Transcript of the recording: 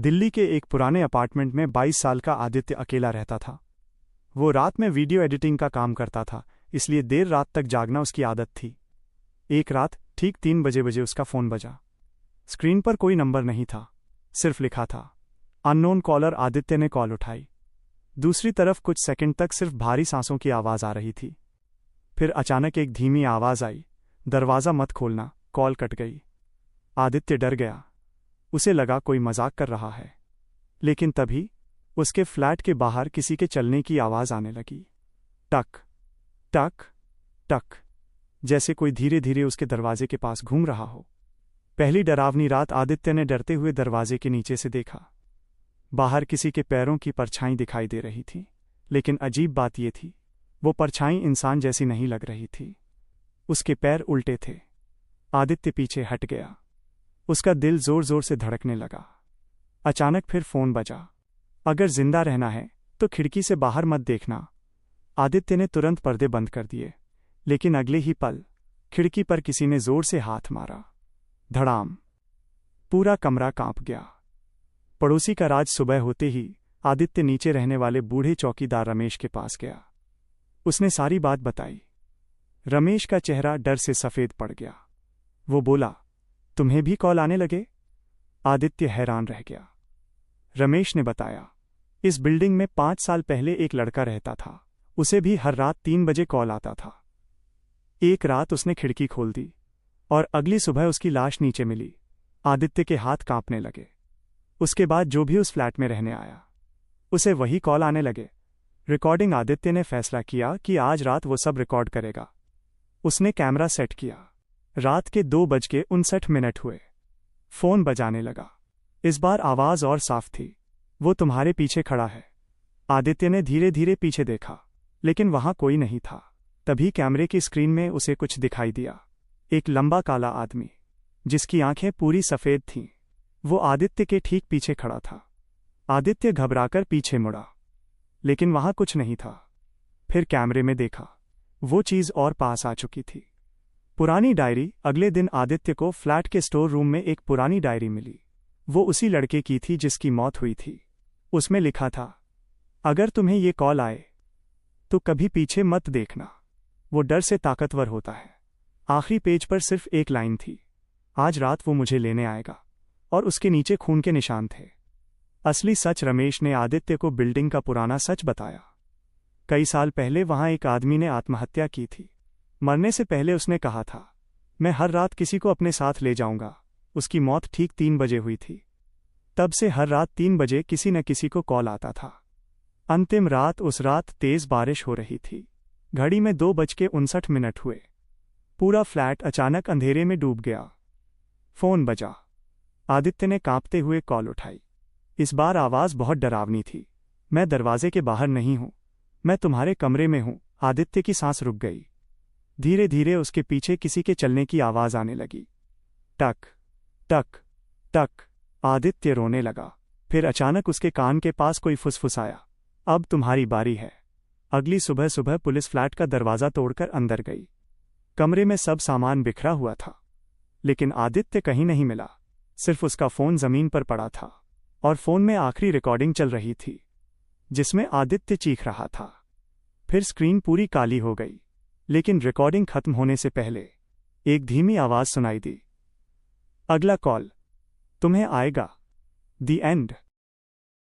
दिल्ली के एक पुराने अपार्टमेंट में 22 साल का आदित्य अकेला रहता था। वो रात में वीडियो एडिटिंग का काम करता था, इसलिए देर रात तक जागना उसकी आदत थी। एक रात ठीक 3 बजे उसका फ़ोन बजा। स्क्रीन पर कोई नंबर नहीं था, सिर्फ लिखा था अननोन कॉलर। आदित्य ने कॉल उठाई। दूसरी तरफ कुछ सेकंड तक सिर्फ भारी सांसों की आवाज़ आ रही थी। फिर अचानक एक धीमी आवाज़ आई, दरवाज़ा मत खोलना। कॉल कट गई। आदित्य डर गया। उसे लगा कोई मजाक कर रहा है, लेकिन तभी उसके फ्लैट के बाहर किसी के चलने की आवाज़ आने लगी। टक टक टक, जैसे कोई धीरे धीरे उसके दरवाजे के पास घूम रहा हो। पहली डरावनी रात आदित्य ने डरते हुए दरवाजे के नीचे से देखा। बाहर किसी के पैरों की परछाई दिखाई दे रही थी, लेकिन अजीब बात यह थी, वो परछाई इंसान जैसी नहीं लग रही थी। उसके पैर उल्टे थे। आदित्य पीछे हट गया। उसका दिल जोर जोर से धड़कने लगा। अचानक फिर फोन बजा। अगर जिंदा रहना है तो खिड़की से बाहर मत देखना। आदित्य ने तुरंत पर्दे बंद कर दिए, लेकिन अगले ही पल खिड़की पर किसी ने जोर से हाथ मारा। धड़ाम, पूरा कमरा कांप गया। पड़ोसी का राज। सुबह होते ही आदित्य नीचे रहने वाले बूढ़े चौकीदार रमेश के पास गया। उसने सारी बात बताई। रमेश का चेहरा डर से सफेद पड़ गया। वो बोला, तुम्हें भी कॉल आने लगे? आदित्य हैरान रह गया। रमेश ने बताया, इस बिल्डिंग में 5 साल पहले एक लड़का रहता था। उसे भी हर रात 3 बजे कॉल आता था। एक रात उसने खिड़की खोल दी और अगली सुबह उसकी लाश नीचे मिली। आदित्य के हाथ कांपने लगे। उसके बाद जो भी उस फ्लैट में रहने आया, उसे वही कॉल आने लगे। रिकॉर्डिंग। आदित्य ने फैसला किया कि आज रात वो सब रिकॉर्ड करेगा। उसने कैमरा सेट किया। रात के 2:59 हुए। फोन बजाने लगा। इस बार आवाज और साफ थी। वो तुम्हारे पीछे खड़ा है। आदित्य ने धीरे धीरे पीछे देखा, लेकिन वहां कोई नहीं था। तभी कैमरे की स्क्रीन में उसे कुछ दिखाई दिया। एक लंबा काला आदमी, जिसकी आंखें पूरी सफेद थीं। वो आदित्य के ठीक पीछे खड़ा था। आदित्य घबराकर पीछे मुड़ा, लेकिन वहां कुछ नहीं था। फिर कैमरे में देखा, वो चीज और पास आ चुकी थी। पुरानी डायरी। अगले दिन आदित्य को फ्लैट के स्टोर रूम में एक पुरानी डायरी मिली। वो उसी लड़के की थी जिसकी मौत हुई थी। उसमें लिखा था, अगर तुम्हें ये कॉल आए तो कभी पीछे मत देखना, वो डर से ताकतवर होता है। आखिरी पेज पर सिर्फ एक लाइन थी, आज रात वो मुझे लेने आएगा, और उसके नीचे खून के निशान थे। असली सच। रमेश ने आदित्य को बिल्डिंग का पुराना सच बताया। कई साल पहले वहां एक आदमी ने आत्महत्या की थी। मरने से पहले उसने कहा था, मैं हर रात किसी को अपने साथ ले जाऊंगा। उसकी मौत ठीक 3 बजे हुई थी। तब से हर रात 3 बजे किसी न किसी को कॉल आता था। अंतिम रात। उस रात तेज बारिश हो रही थी। घड़ी में 2:59 हुए। पूरा फ्लैट अचानक अंधेरे में डूब गया। फोन बजा। आदित्य ने कांपते हुए कॉल उठाई। इस बार आवाज बहुत डरावनी थी। मैं दरवाजे के बाहर नहीं हूं, मैं तुम्हारे कमरे में हूं। आदित्य की सांस रुक गई। धीरे धीरे उसके पीछे किसी के चलने की आवाज आने लगी। टक टक टक। आदित्य रोने लगा। फिर अचानक उसके कान के पास कोई फुसफुसाया, अब तुम्हारी बारी है। अगली सुबह सुबह पुलिस फ्लैट का दरवाजा तोड़कर अंदर गई। कमरे में सब सामान बिखरा हुआ था, लेकिन आदित्य कहीं नहीं मिला। सिर्फ उसका फोन जमीन पर पड़ा था, और फोन में आखिरी रिकॉर्डिंग चल रही थी, जिसमें आदित्य चीख रहा था। फिर स्क्रीन पूरी काली हो गई, लेकिन रिकॉर्डिंग खत्म होने से पहले एक धीमी आवाज सुनाई दी, अगला कॉल तुम्हें आएगा। The end.